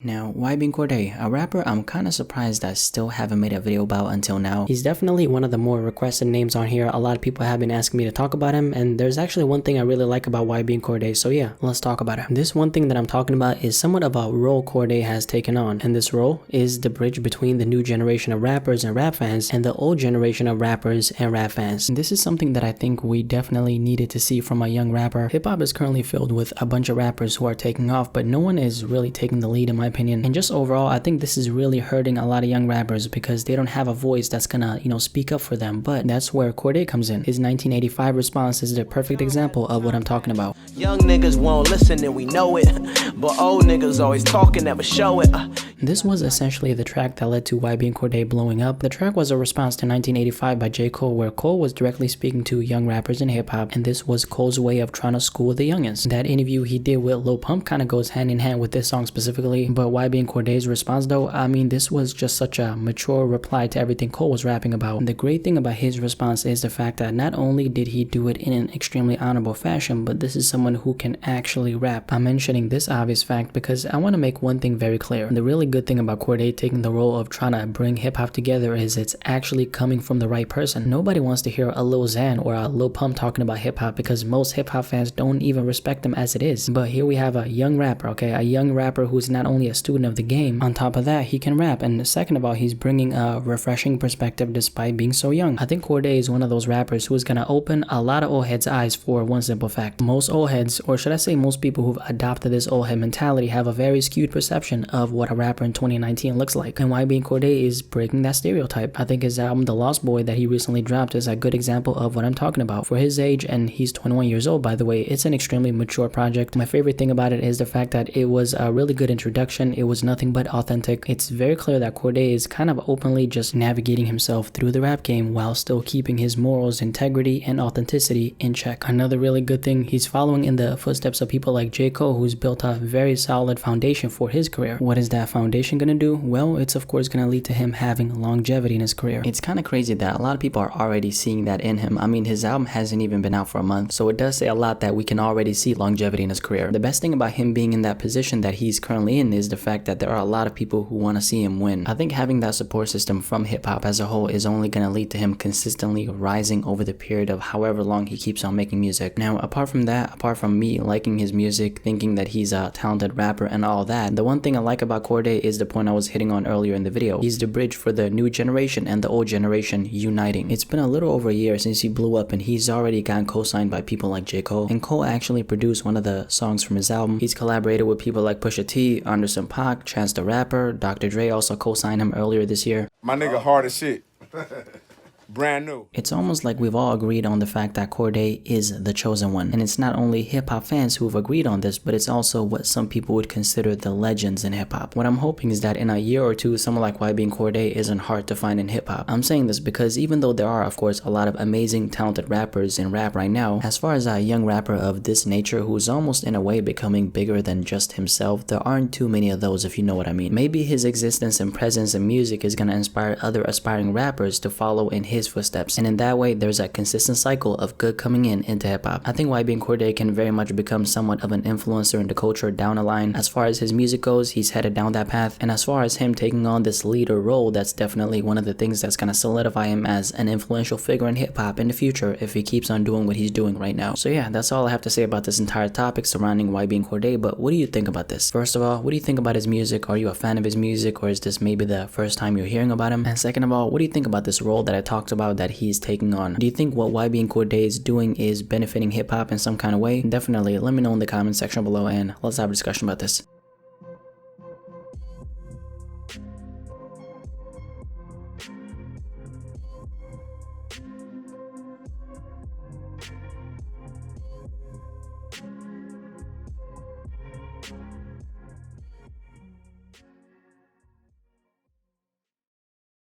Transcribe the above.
Now, YBN Cordae, a rapper I'm kinda surprised I still haven't made a video about until now. He's definitely one of the more requested names on here. A lot of people have been asking me to talk about him, and there's actually one thing I really like about YBN Cordae, so yeah, let's talk about it. This one thing that I'm talking about is somewhat of a role Cordae has taken on, and this role is the bridge between the new generation of rappers and rap fans and the old generation of rappers and rap fans. And this is something that I think we definitely needed to see from a young rapper. Hip-hop is currently filled with a bunch of rappers who are taking off, but no one is really taking the lead in my opinion. And just overall, I think this is really hurting a lot of young rappers because they don't have a voice that's gonna, speak up for them. But that's where Cordae comes in. His 1985 response is the perfect example of what I'm talking about. Young niggas won't listen and we know it, but old niggas always talking, never show it. This was essentially the track that led to YBN Cordae blowing up. The track was a response to 1985 by J. Cole, where Cole was directly speaking to young rappers in hip-hop, and this was Cole's way of trying to school the youngins. That interview he did with Lil Pump kind of goes hand in hand with this song specifically, but YBN Cordae's response though, I mean, this was just such a mature reply to everything Cole was rapping about. The great thing about his response is the fact that not only did he do it in an extremely honorable fashion, but this is someone who can actually rap. I'm mentioning this obvious fact because I want to make one thing very clear. The really good thing about Cordae taking the role of trying to bring hip-hop together is it's actually coming from the right person. Nobody wants to hear a Lil Xan or a Lil Pump talking about hip-hop because most hip-hop fans don't even respect them as it is. But here we have a young rapper, okay? A young rapper who's not only a student of the game, on top of that, he can rap, and second of all, he's bringing a refreshing perspective despite being so young. I think Cordae is one of those rappers who's gonna open a lot of old heads' eyes for one simple fact. Most old heads, or should I say most people who've adopted this old head mentality, have a very skewed perception of what a rapper in 2019 looks like, and YBN Cordae is breaking that stereotype. I think his album The Lost Boy that he recently dropped is a good example of what I'm talking about. For his age, and he's 21 years old by the way, it's an extremely mature project. My favorite thing about it is the fact that it was a really good introduction. It was nothing but authentic. It's very clear that Cordae is kind of openly just navigating himself through the rap game while still keeping his morals, integrity, and authenticity in check. Another really good thing, he's following in the footsteps of people like J. Cole, who's built a very solid foundation for his career. What is that foundation gonna do? Well, it's of course gonna lead to him having longevity in his career. It's kind of crazy that a lot of people are already seeing that in him. I mean, his album hasn't even been out for a month, so it does say a lot that we can already see longevity in his career. The best thing about him being in that position that he's currently in is the fact that there are a lot of people who want to see him win. I think having that support system from hip-hop as a whole is only going to lead to him consistently rising over the period of however long he keeps on making music. Now, apart from that, apart from me liking his music, thinking that he's a talented rapper and all that, the one thing I like about Cordae is the point I was hitting on earlier in the video. He's the bridge for the new generation and the old generation uniting. It's been a little over a year since he blew up, and he's already gotten co-signed by people like J. Cole, and Cole actually produced one of the songs from his album. He's collaborated with people like Pusha T, Anderson .Paak, Chance the Rapper. Dr. Dre also co-signed him earlier this year. My nigga hard as shit. Brand new. It's almost like we've all agreed on the fact that Cordae is the chosen one. And it's not only hip-hop fans who've agreed on this, but it's also what some people would consider the legends in hip-hop. What I'm hoping is that in a year or two, someone like YBN Cordae isn't hard to find in hip-hop. I'm saying this because even though there are, of course, a lot of amazing, talented rappers in rap right now, as far as a young rapper of this nature who's almost in a way becoming bigger than just himself, there aren't too many of those, if you know what I mean. Maybe his existence and presence in music is gonna inspire other aspiring rappers to follow in his footsteps, and in that way there's a consistent cycle of good coming into hip-hop. I think YBN Cordae can very much become somewhat of an influencer in the culture down the line. As far as his music goes, he's headed down that path, and as far as him taking on this leader role, that's definitely one of the things that's gonna solidify him as an influential figure in hip-hop in the future if he keeps on doing what he's doing right now. So yeah, that's all I have to say about this entire topic surrounding YBN Cordae, but what do you think about this? First of all, what do you think about his music? Are you a fan of his music, or is this maybe the first time you're hearing about him? And second of all, what do you think about this role that I talked about that he's taking on? Do you think what YBN Cordae is doing is benefiting hip-hop in some kind of way? Definitely let me know in the comment section below, and let's have a discussion about this.